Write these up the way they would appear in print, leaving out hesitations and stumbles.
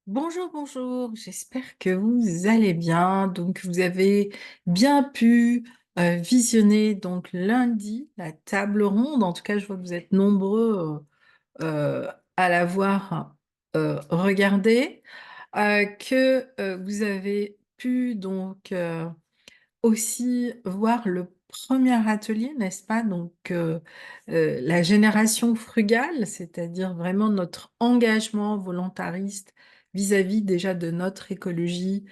Bonjour, bonjour, j'espère que vous allez bien. Donc, vous avez bien pu visionner donc lundi la table ronde. En tout cas, je vois que vous êtes nombreux à l'avoir regardée, que vous avez pu donc aussi voir le premier atelier, n'est-ce pas? Donc, la génération frugale, c'est-à-dire vraiment notre engagement volontariste vis-à-vis déjà de notre écologie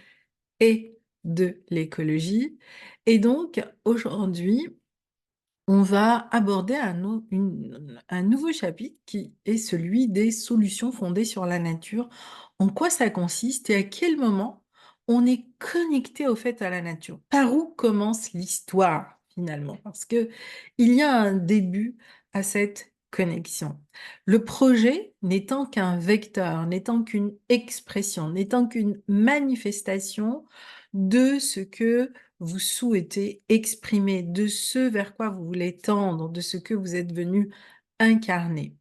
et de l'écologie. Et donc, aujourd'hui, on va aborder un nouveau chapitre qui est celui des solutions fondées sur la nature. En quoi ça consiste et à quel moment on est connecté au fait à la nature? Par où commence l'histoire finalement? Parce que il y a un début à cette connexion. Le projet n'étant qu'un vecteur, n'étant qu'une expression, n'étant qu'une manifestation de ce que vous souhaitez exprimer, de ce vers quoi vous voulez tendre, de ce que vous êtes venu incarner.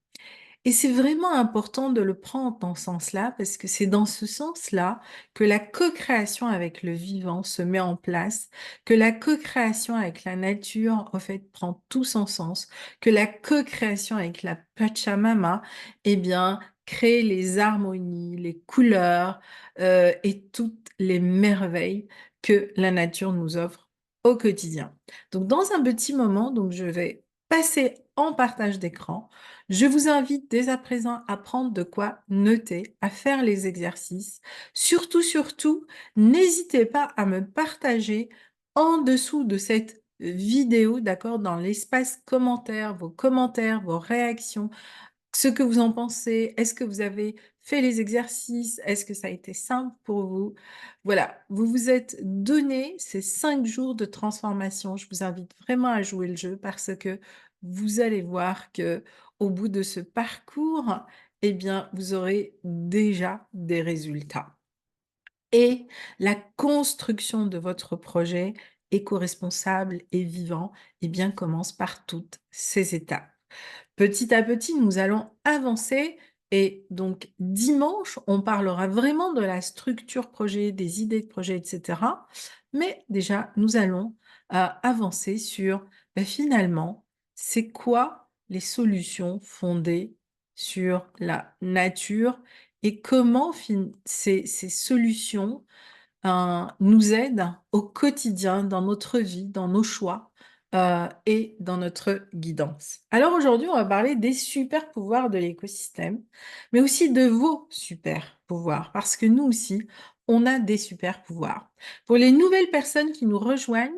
Et c'est vraiment important de le prendre dans ce sens-là, parce que c'est dans ce sens-là que la co-création avec le vivant se met en place, que la co-création avec la nature, en fait, prend tout son sens, que la co-création avec la Pachamama, eh bien, crée les harmonies, les couleurs et toutes les merveilles que la nature nous offre au quotidien. Donc, dans un petit moment, donc, je vais passer en partage d'écran. Je vous invite dès à présent à prendre de quoi noter, à faire les exercices. Surtout, surtout, n'hésitez pas à me partager en dessous de cette vidéo, d'accord, dans l'espace commentaires, vos réactions, ce que vous en pensez. Est-ce que vous avez fait les exercices? Est-ce que ça a été simple pour vous? Voilà, vous vous êtes donné ces 5 jours de transformation. Je vous invite vraiment à jouer le jeu parce que vous allez voir que au bout de ce parcours, eh bien, vous aurez déjà des résultats. Et la construction de votre projet éco-responsable et vivant, eh bien, commence par toutes ces étapes. Petit à petit, nous allons avancer et donc dimanche, on parlera vraiment de la structure projet, des idées de projet, etc. Mais déjà, nous allons avancer sur finalement, c'est quoi les solutions fondées sur la nature et comment ces solutions nous aide au quotidien, dans notre vie, dans nos choix et dans notre guidance. Alors aujourd'hui, on va parler des super pouvoirs de l'écosystème, mais aussi de vos super pouvoirs, parce que nous aussi, on a des super pouvoirs. Pour les nouvelles personnes qui nous rejoignent,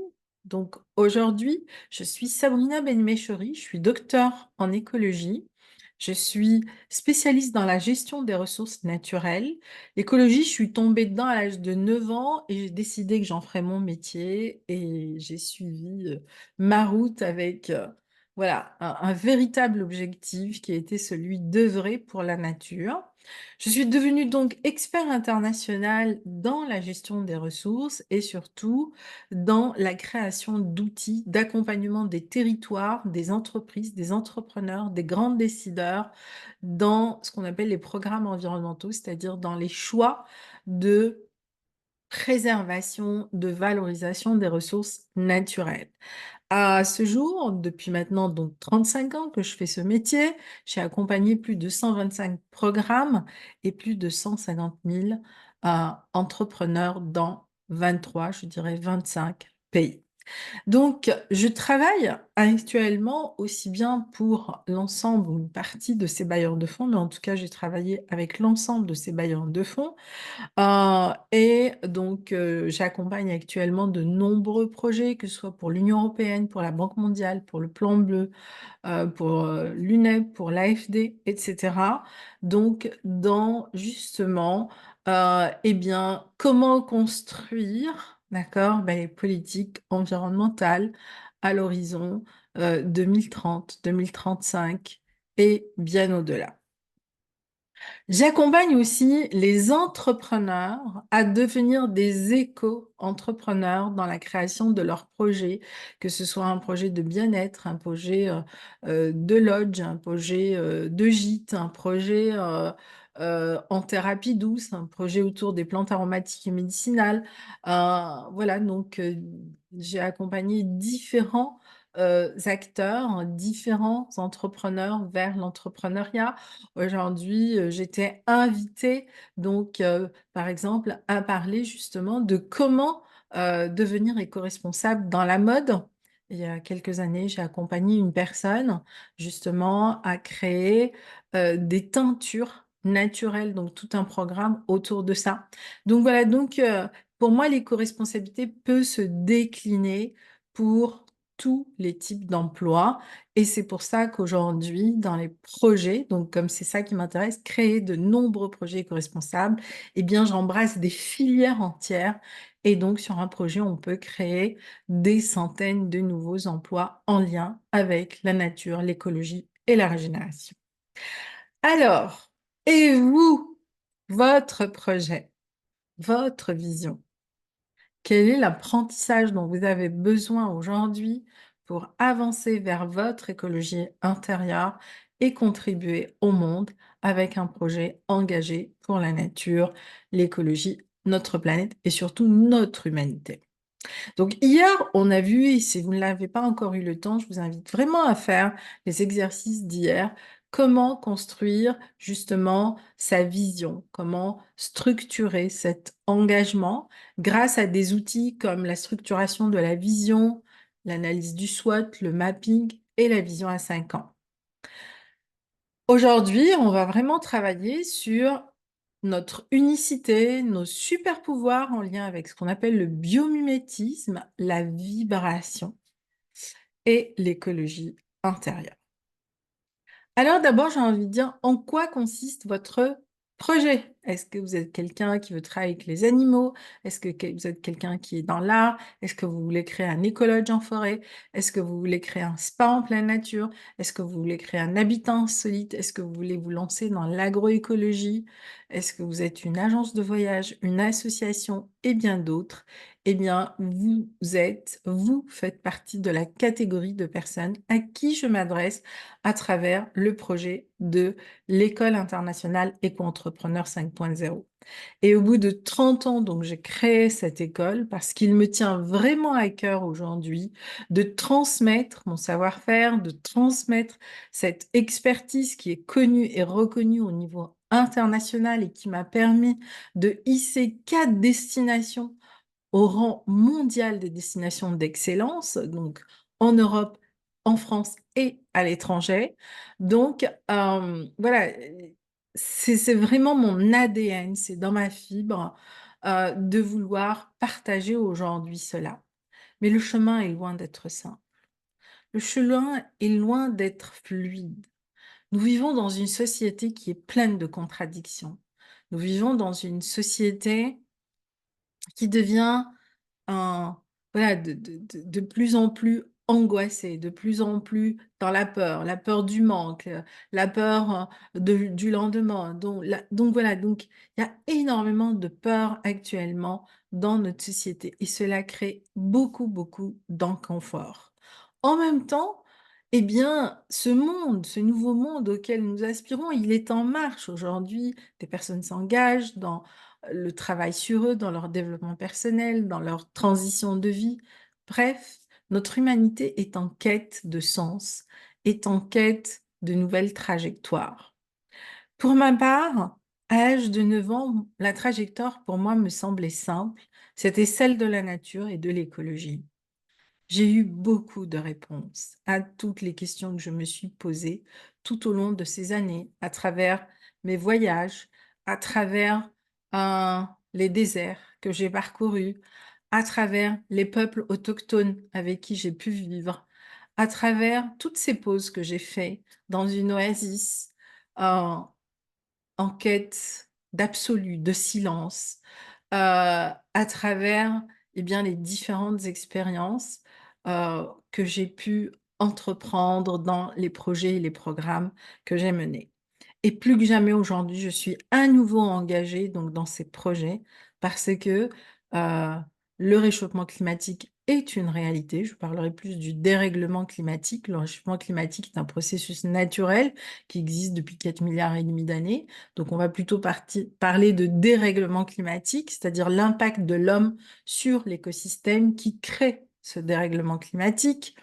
donc aujourd'hui, je suis Sabrina Benmechori, je suis docteur en écologie, je suis spécialiste dans la gestion des ressources naturelles. L'écologie, je suis tombée dedans à l'âge de 9 ans et j'ai décidé que j'en ferais mon métier et j'ai suivi ma route avec voilà, un véritable objectif qui a été celui d'œuvrer pour la nature. Je suis devenue donc expert international dans la gestion des ressources et surtout dans la création d'outils d'accompagnement des territoires, des entreprises, des entrepreneurs, des grands décideurs dans ce qu'on appelle les programmes environnementaux, c'est-à-dire dans les choix de préservation, de valorisation des ressources naturelles. À ce jour, depuis maintenant donc 35 ans que je fais ce métier, j'ai accompagné plus de 125 programmes et plus de 150 000 entrepreneurs dans 23, je dirais 25 pays. Donc, je travaille actuellement aussi bien pour l'ensemble ou une partie de ces bailleurs de fonds, mais en tout cas, j'ai travaillé avec l'ensemble de ces bailleurs de fonds. Et donc, j'accompagne actuellement de nombreux projets, que ce soit pour l'Union européenne, pour la Banque mondiale, pour le Plan bleu, pour l'UNEP, pour l'AFD, etc. Donc, dans justement, eh bien, comment construire, d'accord, ben, les politiques environnementales à l'horizon 2030, 2035 et bien au-delà. J'accompagne aussi les entrepreneurs à devenir des éco-entrepreneurs dans la création de leurs projets, que ce soit un projet de bien-être, un projet de lodge, un projet de gîte, un projet en thérapie douce, un projet autour des plantes aromatiques et médicinales. Voilà, donc j'ai accompagné différents acteurs, différents entrepreneurs vers l'entrepreneuriat. Aujourd'hui, j'étais invitée donc, par exemple, à parler justement de comment, devenir éco-responsable dans la mode. Il y a quelques années, j'ai accompagné une personne justement à créer, des teintures naturelles, donc tout un programme autour de ça. Donc voilà, donc pour moi, l'éco-responsabilité peut se décliner pour tous les types d'emplois et c'est pour ça qu'aujourd'hui, dans les projets, donc comme c'est ça qui m'intéresse, créer de nombreux projets éco-responsables, eh bien, j'embrasse des filières entières et donc sur un projet, on peut créer des centaines de nouveaux emplois en lien avec la nature, l'écologie et la régénération. Alors, et vous, votre projet, votre vision, quel est l'apprentissage dont vous avez besoin aujourd'hui pour avancer vers votre écologie intérieure et contribuer au monde avec un projet engagé pour la nature, l'écologie, notre planète et surtout notre humanité? Donc hier, on a vu, et si vous ne l'avez pas encore eu le temps, je vous invite vraiment à faire les exercices d'hier, comment construire justement sa vision, comment structurer cet engagement grâce à des outils comme la structuration de la vision, l'analyse du SWOT, le mapping et la vision à 5 ans. Aujourd'hui, on va vraiment travailler sur notre unicité, nos super pouvoirs en lien avec ce qu'on appelle le biomimétisme, la vibration et l'écologie intérieure. Alors d'abord, j'ai envie de dire, en quoi consiste votre projet? Est-ce que vous êtes quelqu'un qui veut travailler avec les animaux? Est-ce que vous êtes quelqu'un qui est dans l'art? Est-ce que vous voulez créer un écologe en forêt? Est-ce que vous voulez créer un spa en pleine nature? Est-ce que vous voulez créer un habitat insolite? Est-ce que vous voulez vous lancer dans l'agroécologie? Est-ce que vous êtes une agence de voyage, une association et bien d'autres? Eh bien, vous faites partie de la catégorie de personnes à qui je m'adresse à travers le projet de l'École internationale Éco-entrepreneur 5.0. Et au bout de 30 ans, donc, j'ai créé cette école parce qu'il me tient vraiment à cœur aujourd'hui de transmettre mon savoir-faire, de transmettre cette expertise qui est connue et reconnue au niveau international et qui m'a permis de hisser 4 destinations au rang mondial des destinations d'excellence, donc en Europe, en France et à l'étranger. Donc, voilà, c'est vraiment mon ADN, c'est dans ma fibre de vouloir partager aujourd'hui cela. Mais le chemin est loin d'être simple. Le chemin est loin d'être fluide. Nous vivons dans une société qui est pleine de contradictions. Nous vivons dans une société qui devient un voilà, de plus en plus angoissé, de plus en plus dans la peur du manque, la peur, du lendemain. Donc voilà, donc il y a énormément de peur actuellement dans notre société et cela crée beaucoup, beaucoup d'inconfort. En même temps, eh bien, ce monde, ce nouveau monde auquel nous aspirons, il est en marche. Aujourd'hui, des personnes s'engagent dans le travail sur eux, dans leur développement personnel, dans leur transition de vie. Bref, notre humanité est en quête de sens, est en quête de nouvelles trajectoires. Pour ma part, à l'âge de 9 ans, la trajectoire pour moi me semblait simple, c'était celle de la nature et de l'écologie. J'ai eu beaucoup de réponses à toutes les questions que je me suis posées tout au long de ces années, à travers mes voyages, à travers les déserts que j'ai parcourus, à travers les peuples autochtones avec qui j'ai pu vivre, à travers toutes ces pauses que j'ai faites dans une oasis, euh, en quête d'absolu, de silence, à travers eh bien, les différentes expériences que j'ai pu entreprendre dans les projets et les programmes que j'ai menés. Et plus que jamais aujourd'hui, je suis à nouveau engagée donc, dans ces projets parce que le réchauffement climatique est une réalité. Je parlerai plus du dérèglement climatique. Le réchauffement climatique est un processus naturel qui existe depuis 4 milliards et demi d'années. Donc, on va plutôt parler de dérèglement climatique, c'est-à-dire l'impact de l'homme sur l'écosystème qui crée ce dérèglement climatique.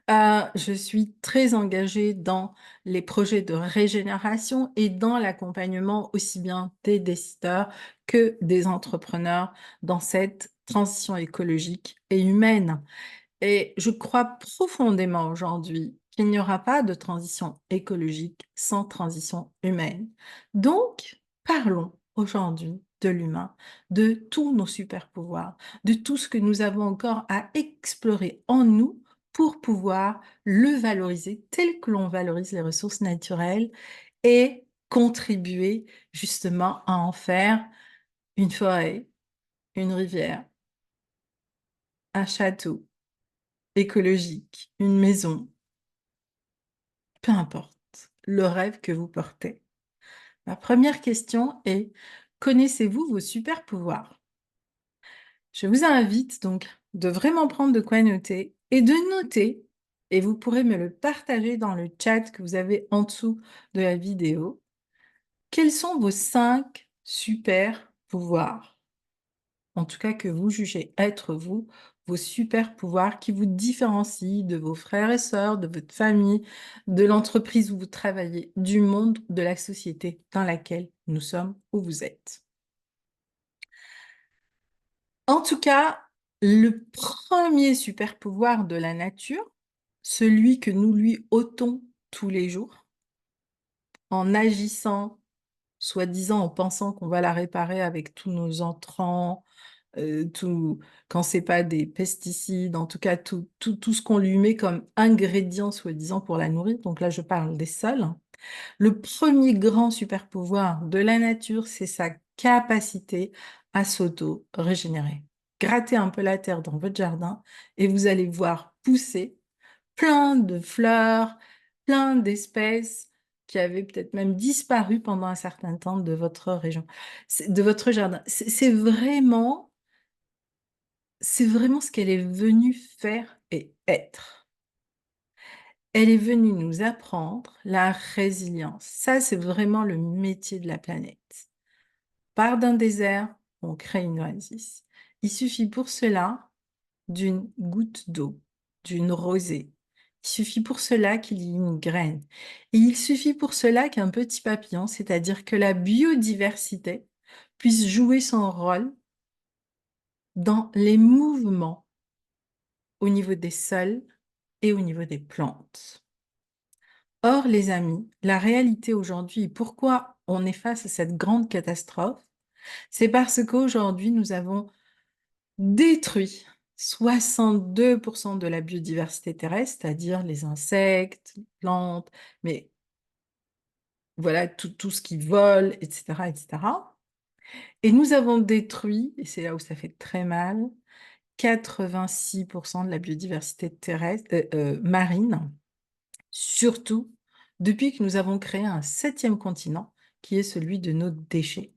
Je suis très engagée dans les projets de régénération et dans l'accompagnement aussi bien des décideurs que des entrepreneurs dans cette transition écologique et humaine. Et je crois profondément aujourd'hui qu'il n'y aura pas de transition écologique sans transition humaine. Donc, parlons aujourd'hui de l'humain, de tous nos super pouvoirs, de tout ce que nous avons encore à explorer en nous pour pouvoir le valoriser tel que l'on valorise les ressources naturelles et contribuer justement à en faire une forêt, une rivière, un château écologique, une maison, peu importe le rêve que vous portez. Ma première question est, connaissez-vous vos super pouvoirs? Je vous invite donc de vraiment prendre de quoi noter et de noter, et vous pourrez me le partager dans le chat que vous avez en dessous de la vidéo. Quels sont vos 5 super pouvoirs? En tout cas que vous jugez être vous, vos super pouvoirs qui vous différencient de vos frères et sœurs, de votre famille, de l'entreprise où vous travaillez, du monde, de la société dans laquelle nous sommes, où vous êtes. En tout cas, le premier super pouvoir de la nature, celui que nous lui ôtons tous les jours, en agissant, soi-disant en pensant qu'on va la réparer avec tous nos entrants, tout, quand c'est pas des pesticides, en tout cas tout ce qu'on lui met comme ingrédient soi-disant pour la nourrir. Donc là, je parle des sols. Le premier grand super pouvoir de la nature, c'est sa capacité à s'auto-régénérer. Grattez un peu la terre dans votre jardin et vous allez voir pousser plein de fleurs, plein d'espèces qui avaient peut-être même disparu pendant un certain temps de votre région, de votre jardin. C'est vraiment ce qu'elle est venue faire et être. Elle est venue nous apprendre la résilience. Ça, c'est vraiment le métier de la planète. Part d'un désert, on crée une oasis. Il suffit pour cela d'une goutte d'eau, d'une rosée. Il suffit pour cela qu'il y ait une graine. Et il suffit pour cela qu'un petit papillon, c'est-à-dire que la biodiversité, puisse jouer son rôle dans les mouvements au niveau des sols et au niveau des plantes. Or, les amis, la réalité aujourd'hui, pourquoi on est face à cette grande catastrophe, c'est parce qu'aujourd'hui, nous avons détruit 62% de la biodiversité terrestre, c'est-à-dire les insectes, les plantes, mais voilà, tout ce qui vole, etc., etc. Et nous avons détruit, et c'est là où ça fait très mal, 86% de la biodiversité terrestre, marine, surtout depuis que nous avons créé un 7e continent, qui est celui de nos déchets.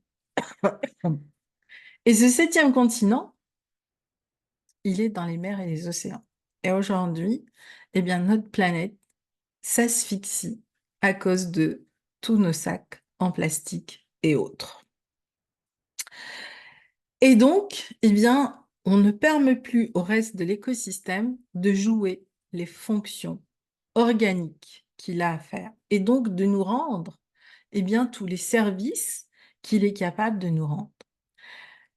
Et ce 7e continent, il est dans les mers et les océans. Et aujourd'hui, eh bien, notre planète s'asphyxie à cause de tous nos sacs en plastique et autres. Et donc, eh bien, on ne permet plus au reste de l'écosystème de jouer les fonctions organiques qu'il a à faire et donc de nous rendre eh bien, tous les services qu'il est capable de nous rendre.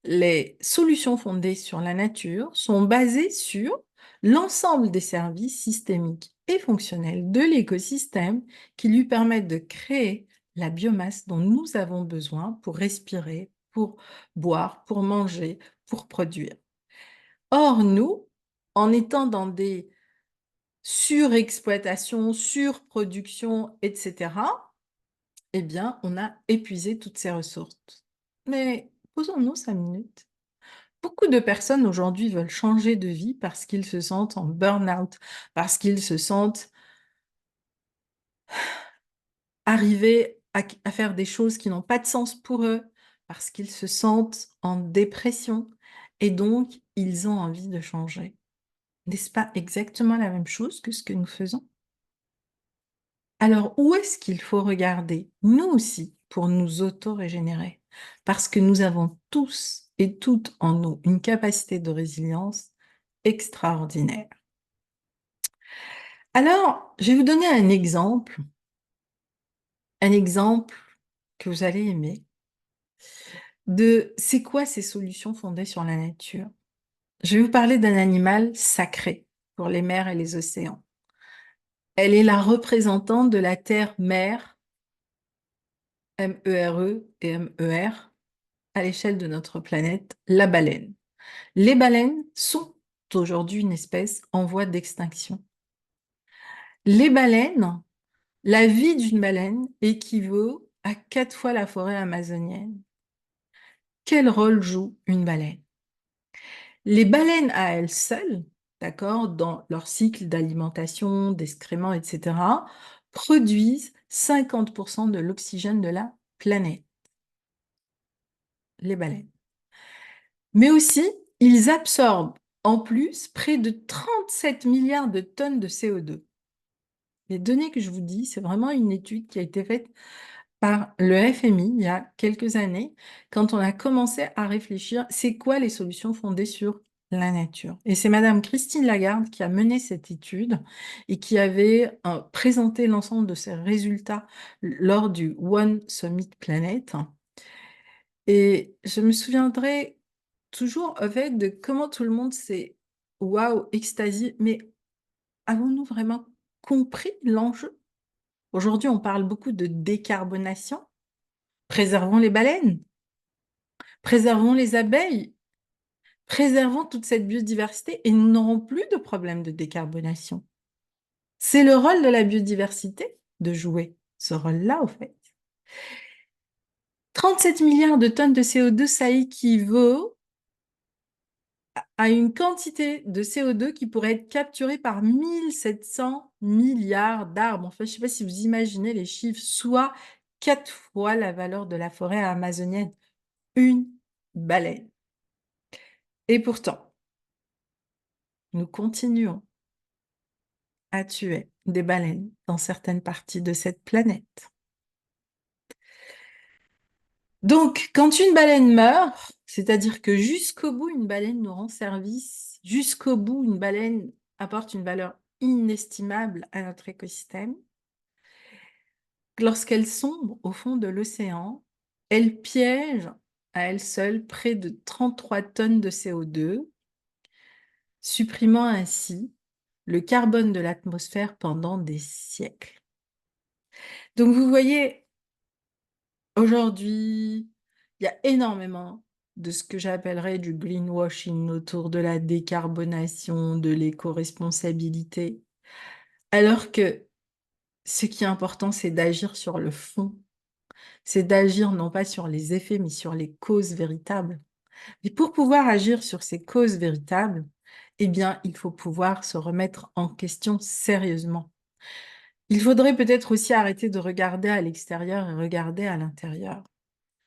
Les solutions fondées sur la nature sont basées sur l'ensemble des services systémiques et fonctionnels de l'écosystème qui lui permettent de créer la biomasse dont nous avons besoin pour respirer, pour boire, pour manger, pour produire. Or, nous, en étant dans des surexploitations, surproductions, etc., eh bien, on a épuisé toutes ces ressources. Mais posons-nous 5 minutes. Beaucoup de personnes aujourd'hui veulent changer de vie parce qu'ils se sentent en burn-out, parce qu'ils se sentent arrivés à faire des choses qui n'ont pas de sens pour eux, parce qu'ils se sentent en dépression et donc ils ont envie de changer. N'est-ce pas exactement la même chose que ce que nous faisons? Alors, où est-ce qu'il faut regarder, nous aussi, pour nous auto-régénérer? Parce que nous avons tous et toutes en nous une capacité de résilience extraordinaire. Alors, je vais vous donner un exemple que vous allez aimer, de c'est quoi ces solutions fondées sur la nature. Je vais vous parler d'un animal sacré pour les mers et les océans. Elle est la représentante de la terre-mère, M-E-R-E et M-E-R, à l'échelle de notre planète, la baleine. Les baleines sont aujourd'hui une espèce en voie d'extinction. Les baleines, la vie d'une baleine équivaut à 4 fois la forêt amazonienne. Quel rôle joue une baleine? Les baleines à elles seules, d'accord, dans leur cycle d'alimentation, d'excréments, etc., produisent 50% de l'oxygène de la planète, les baleines. Mais aussi, ils absorbent en plus près de 37 milliards de tonnes de CO2. Les données que je vous dis, c'est vraiment une étude qui a été faite par le FMI il y a quelques années, quand on a commencé à réfléchir, c'est quoi les solutions fondées sur la nature? Et c'est Madame Christine Lagarde qui a mené cette étude et qui avait présenté l'ensemble de ses résultats lors du One Summit Planet. Et je me souviendrai toujours en fait de comment tout le monde s'est waouh, extasié, mais avons-nous vraiment compris l'enjeu? Aujourd'hui, on parle beaucoup de décarbonation. Préservons les baleines, préservons les abeilles, préservons toute cette biodiversité et nous n'aurons plus de problème de décarbonation. C'est le rôle de la biodiversité de jouer ce rôle-là, au fait. 37 milliards de tonnes de CO2, ça équivaut à une quantité de CO2 qui pourrait être capturée par 1700 milliards d'arbres. Enfin, je ne sais pas si vous imaginez les chiffres, soit 4 fois la valeur de la forêt amazonienne. Une baleine. Et pourtant, nous continuons à tuer des baleines dans certaines parties de cette planète. Donc, quand une baleine meurt, c'est-à-dire que jusqu'au bout, une baleine nous rend service, jusqu'au bout, une baleine apporte une valeur inestimable à notre écosystème, lorsqu'elle sombre au fond de l'océan, elle piège à elle seule près de 33 tonnes de CO2, supprimant ainsi le carbone de l'atmosphère pendant des siècles. Donc vous voyez, aujourd'hui, il y a énormément de ce que j'appellerais du greenwashing autour de la décarbonation, de l'éco-responsabilité, alors que ce qui est important, c'est d'agir sur le fond, c'est d'agir non pas sur les effets, mais sur les causes véritables. Et pour pouvoir agir sur ces causes véritables, eh bien, il faut pouvoir se remettre en question sérieusement. Il faudrait peut-être aussi arrêter de regarder à l'extérieur et regarder à l'intérieur.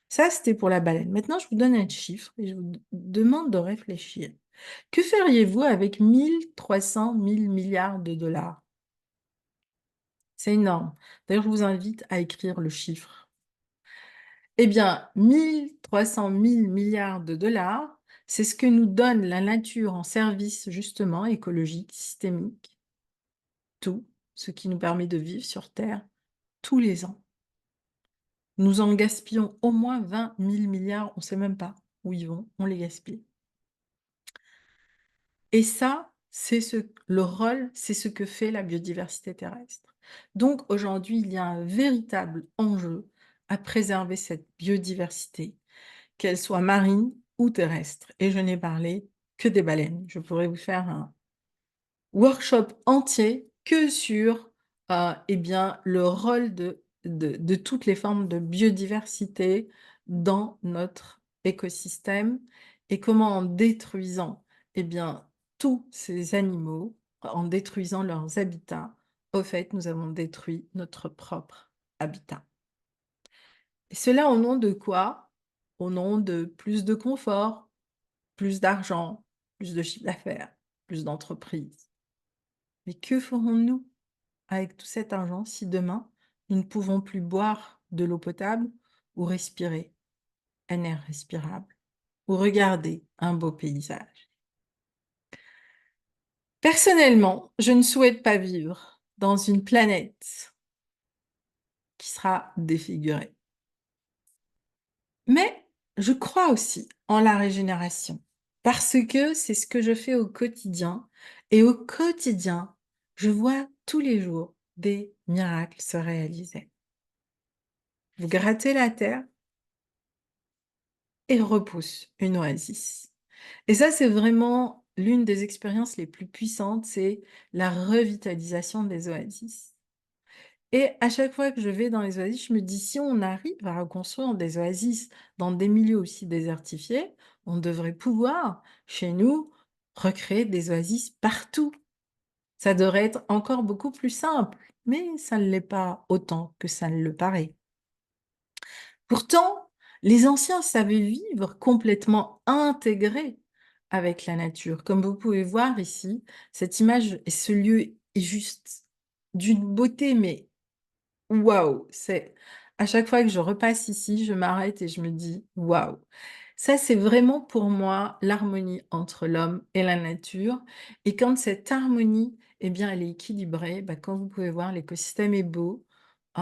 Ça, c'était pour la baleine. Maintenant, je vous donne un chiffre et je vous demande de réfléchir. Que feriez-vous avec 1300 000 milliards de dollars? C'est énorme. D'ailleurs, je vous invite à écrire le chiffre. Eh bien, 1300 000 milliards de dollars, c'est ce que nous donne la nature en service justement écologique, systémique, tout ce qui nous permet de vivre sur Terre tous les ans. Nous en gaspillons au moins 20 000 milliards, on ne sait même pas où ils vont, on les gaspille. Et ça, le rôle, c'est ce que fait la biodiversité terrestre. Donc aujourd'hui, il y a un véritable enjeu à préserver cette biodiversité, qu'elle soit marine ou terrestre. Et je n'ai parlé que des baleines. Je pourrais vous faire un workshop entier que sur eh bien, le rôle de toutes les formes de biodiversité dans notre écosystème et comment en détruisant eh bien, tous ces animaux, en détruisant leurs habitats, au fait, nous avons détruit notre propre habitat. Et cela au nom de quoi? Au nom de plus de confort, plus d'argent, plus de chiffre d'affaires, plus d'entreprises. Mais que ferons-nous avec tout cet argent si demain, nous ne pouvons plus boire de l'eau potable ou respirer un air respirable ou regarder un beau paysage? Personnellement, je ne souhaite pas vivre dans une planète qui sera défigurée. Mais je crois aussi en la régénération parce que c'est ce que je fais au quotidien. Et au quotidien, je vois tous les jours des miracles se réaliser. Vous grattez la terre et repousse une oasis. Et ça, c'est vraiment l'une des expériences les plus puissantes, c'est la revitalisation des oasis. Et à chaque fois que je vais dans les oasis, je me dis, si on arrive à reconstruire des oasis dans des milieux aussi désertifiés, on devrait pouvoir, chez nous, recréer des oasis partout. Ça devrait être encore beaucoup plus simple, mais ça ne l'est pas autant que ça ne le paraît. Pourtant, les anciens savaient vivre complètement intégrés avec la nature. Comme vous pouvez voir ici, cette image et ce lieu est juste d'une beauté, mais waouh! C'est à chaque fois que je repasse ici, je m'arrête et je me dis: «Waouh!» Ça, c'est vraiment pour moi l'harmonie entre l'homme et la nature et quand cette harmonie, eh bien, elle est équilibrée, bah, comme vous pouvez voir, l'écosystème est beau, heu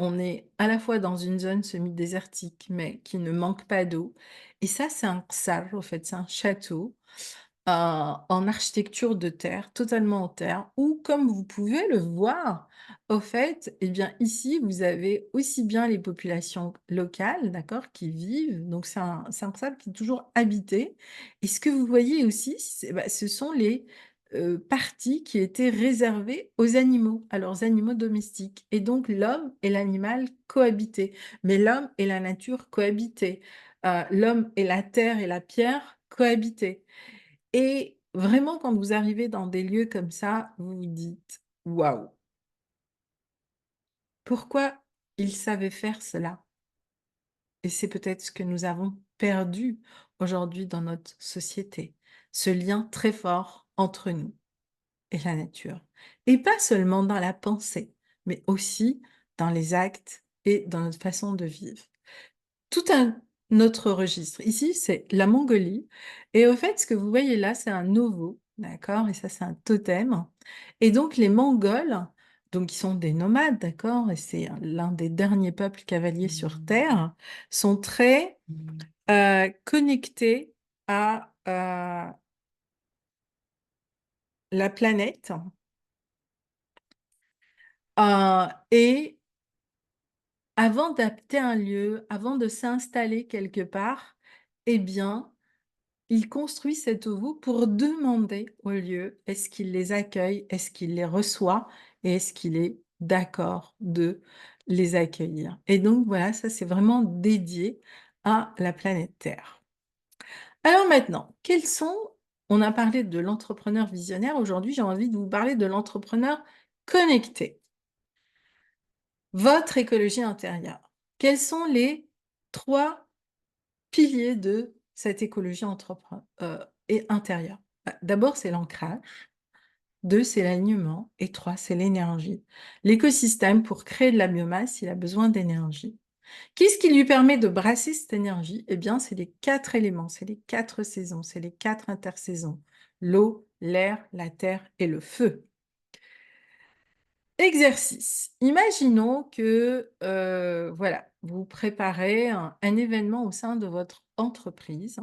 on est à la fois dans une zone semi-désertique, mais qui ne manque pas d'eau. Et ça, c'est un sage, en fait, c'est un château en architecture de terre, totalement en terre, où, comme vous pouvez le voir, au fait, eh bien, ici, vous avez aussi bien les populations locales, d'accord, qui vivent. Donc, c'est un sable qui est toujours habité. Et ce que vous voyez aussi, bah, ce sont les parties qui étaient réservées aux animaux, à leurs animaux domestiques. Et donc, l'homme et l'animal cohabitaient. Mais l'homme et la nature cohabitaient. L'homme et la terre et la pierre cohabitaient. Et vraiment, quand vous arrivez dans des lieux comme ça, vous vous dites: «Waouh! Pourquoi ils savaient faire cela?» Et c'est peut-être ce que nous avons perdu aujourd'hui dans notre société, ce lien très fort entre nous et la nature. Et pas seulement dans la pensée, mais aussi dans les actes et dans notre façon de vivre. Tout un autre registre. Ici, c'est la Mongolie et au fait, ce que vous voyez là, c'est un ovo, d'accord? Et ça, c'est un totem et donc les Mongols, donc qui sont des nomades, d'accord? Et c'est l'un des derniers peuples cavaliers sur terre, sont très, connectés à, la planète, et avant d'adapter un lieu, avant de s'installer quelque part, eh bien, il construit cet ovo pour demander au lieu, est-ce qu'il les accueille, est-ce qu'il les reçoit et est-ce qu'il est d'accord de les accueillir. Et donc voilà, ça c'est vraiment dédié à la planète Terre. Alors maintenant, on a parlé de l'entrepreneur visionnaire, aujourd'hui j'ai envie de vous parler de l'entrepreneur connecté. Votre écologie intérieure. Quels sont les 3 piliers de cette écologie et intérieure? Bah, d'abord, c'est l'ancrage, 2, c'est l'alignement et 3, c'est l'énergie. L'écosystème, pour créer de la biomasse, il a besoin d'énergie. Qu'est-ce qui lui permet de brasser cette énergie? Eh bien, c'est les 4 éléments, c'est les 4 saisons, c'est les 4 intersaisons: l'eau, l'air, la terre et le feu. Exercice. Imaginons que, voilà, vous préparez un événement au sein de votre entreprise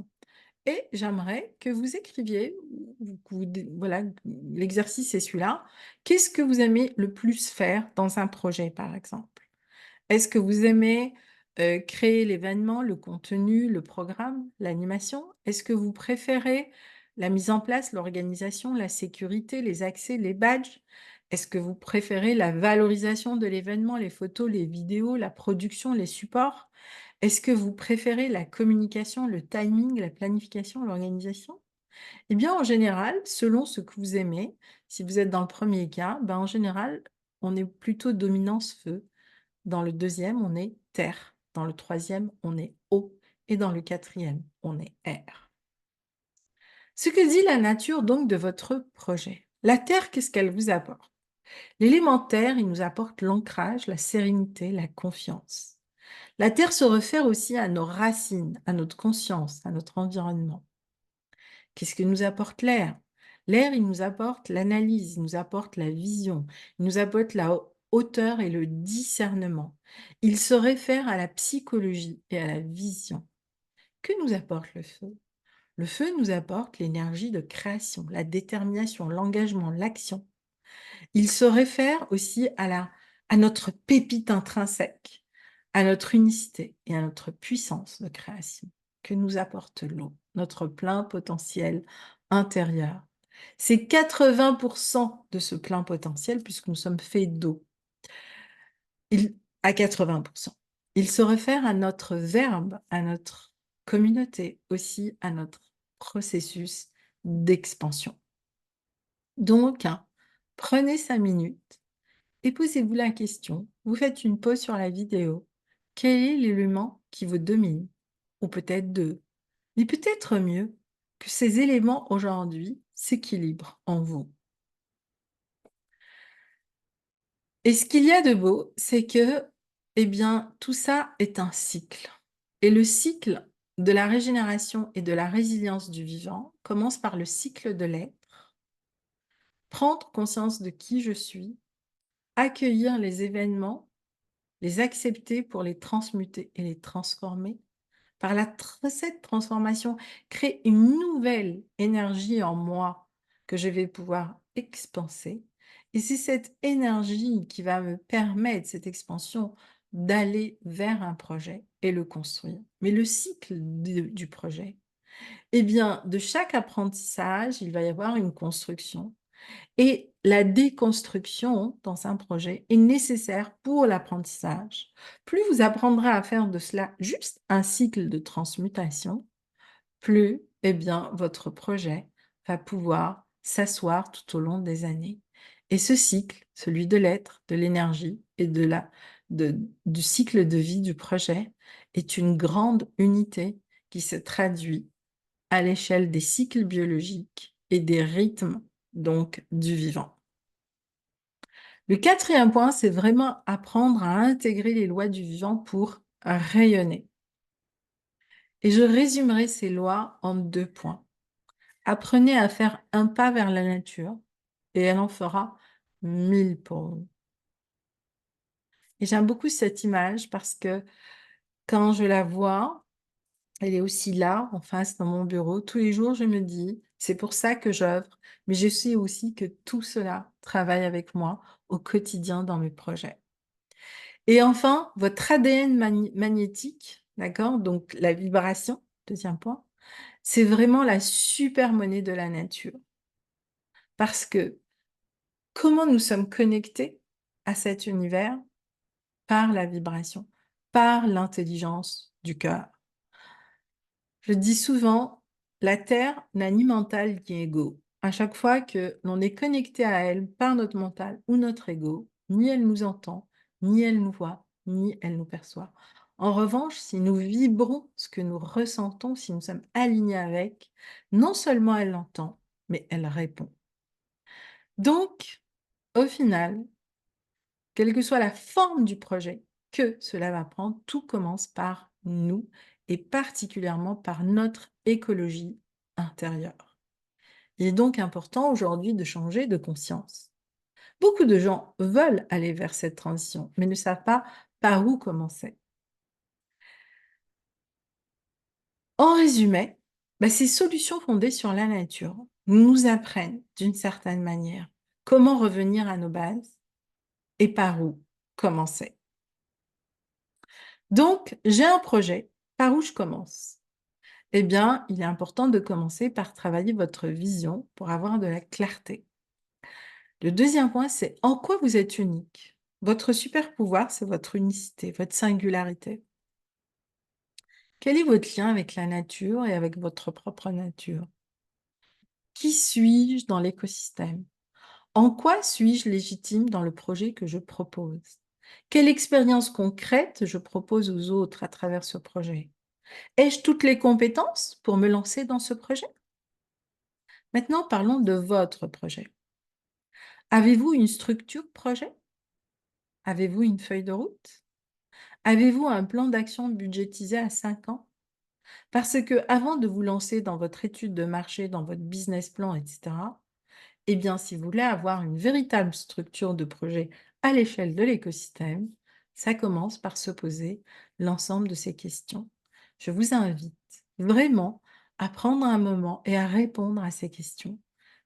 et j'aimerais que vous écriviez, ou que vous dé voilà, l'exercice est celui-là. Qu'est-ce que vous aimez le plus faire dans un projet, par exemple? Est-ce que vous aimez, créer l'événement, le contenu, le programme, l'animation? Est-ce que vous préférez la mise en place, l'organisation, la sécurité, les accès, les badges? Est-ce que vous préférez la valorisation de l'événement, les photos, les vidéos, la production, les supports? Est-ce que vous préférez la communication, le timing, la planification, l'organisation? Eh bien, en général, selon ce que vous aimez, si vous êtes dans le premier cas, ben, en général, on est plutôt dominance feu. Dans le deuxième, on est terre. Dans le troisième, on est eau. Et dans le quatrième, on est air. Ce que dit la nature donc de votre projet. La terre, qu'est-ce qu'elle vous apporte? L'élémentaire, il nous apporte l'ancrage, la sérénité, la confiance. La terre se réfère aussi à nos racines, à notre conscience, à notre environnement. Qu'est-ce que nous apporte l'air? L'air, il nous apporte l'analyse, il nous apporte la vision, il nous apporte la hauteur et le discernement. Il se réfère à la psychologie et à la vision. Que nous apporte le feu? Le feu nous apporte l'énergie de création, la détermination, l'engagement, l'action. Il se réfère aussi à notre pépite intrinsèque, à notre unicité et à notre puissance de création que nous apporte l'eau, notre plein potentiel intérieur. C'est 80% de ce plein potentiel puisque nous sommes faits d'eau. À 80%. Il se réfère à notre verbe, à notre communauté, aussi à notre processus d'expansion. Donc, prenez 5 minutes et posez-vous la question, vous faites une pause sur la vidéo. Quel est l'élément qui vous domine? Ou peut-être deux. Mais peut-être mieux que ces éléments aujourd'hui s'équilibrent en vous. Et ce qu'il y a de beau, c'est que, eh bien, tout ça est un cycle. Et le cycle de la régénération et de la résilience du vivant commence par le cycle de l'être, prendre conscience de qui je suis, accueillir les événements, les accepter pour les transmuter et les transformer. Cette transformation, crée une nouvelle énergie en moi que je vais pouvoir expanser. Et c'est cette énergie qui va me permettre, cette expansion, d'aller vers un projet et le construire. Mais le cycle du projet, eh bien, de chaque apprentissage, il va y avoir une construction. Et la déconstruction dans un projet est nécessaire pour l'apprentissage. Plus vous apprendrez à faire de cela juste un cycle de transmutation, plus eh bien, votre projet va pouvoir s'asseoir tout au long des années. Et ce cycle, celui de l'être, de l'énergie et du cycle de vie du projet, est une grande unité qui se traduit à l'échelle des cycles biologiques et des rythmes donc du vivant. Le quatrième point, c'est vraiment apprendre à intégrer les lois du vivant pour rayonner. Et je résumerai ces lois en 2 points. Apprenez à faire un pas vers la nature et elle en fera 1000 pour vous. Et j'aime beaucoup cette image parce que quand je la vois, elle est aussi là, en face, dans mon bureau. Tous les jours, je me dis, c'est pour ça que j'œuvre, mais je sais aussi que tout cela travaille avec moi au quotidien dans mes projets. Et enfin, votre ADN magnétique, d'accord? Donc la vibration, deuxième point, c'est vraiment la super monnaie de la nature. Parce que comment nous sommes connectés à cet univers? Par la vibration, par l'intelligence du cœur. Je dis souvent, la Terre n'a ni mental ni ego. À chaque fois que l'on est connecté à elle par notre mental ou notre ego, ni elle nous entend, ni elle nous voit, ni elle nous perçoit. En revanche, si nous vibrons ce que nous ressentons, si nous sommes alignés avec, non seulement elle l'entend, mais elle répond. Donc, au final, quelle que soit la forme du projet que cela va prendre, tout commence par nous et particulièrement par notre écologie intérieure. Il est donc important aujourd'hui de changer de conscience. Beaucoup de gens veulent aller vers cette transition, mais ne savent pas par où commencer. En résumé, ces solutions fondées sur la nature nous apprennent d'une certaine manière comment revenir à nos bases et par où commencer. Donc, j'ai un projet. Par où je commence? Eh bien, il est important de commencer par travailler votre vision pour avoir de la clarté. Le deuxième point, c'est en quoi vous êtes unique. Votre super pouvoir, c'est votre unicité, votre singularité. Quel est votre lien avec la nature et avec votre propre nature? Qui suis-je dans l'écosystème? En quoi suis-je légitime dans le projet que je propose? Quelle expérience concrète je propose aux autres à travers ce projet? Ai-je toutes les compétences pour me lancer dans ce projet? Maintenant, parlons de votre projet. Avez-vous une structure projet? Avez-vous une feuille de route? Avez-vous un plan d'action budgétisé à 5 ans? Parce que avant de vous lancer dans votre étude de marché, dans votre business plan, etc., eh bien, si vous voulez avoir une véritable structure de projet à l'échelle de l'écosystème, ça commence par se poser l'ensemble de ces questions. Je vous invite vraiment à prendre un moment et à répondre à ces questions.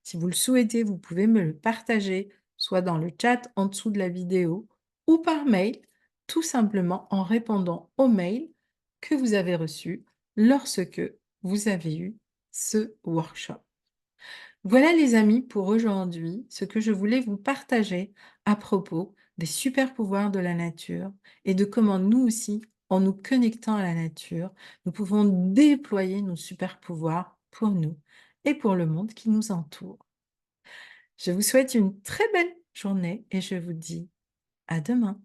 Si vous le souhaitez, vous pouvez me le partager, soit dans le chat en dessous de la vidéo ou par mail, tout simplement en répondant au mail que vous avez reçu lorsque vous avez eu ce workshop. Voilà les amis pour aujourd'hui, ce que je voulais vous partager à propos des super pouvoirs de la nature et de comment nous aussi, en nous connectant à la nature, nous pouvons déployer nos super pouvoirs pour nous et pour le monde qui nous entoure. Je vous souhaite une très belle journée et je vous dis à demain.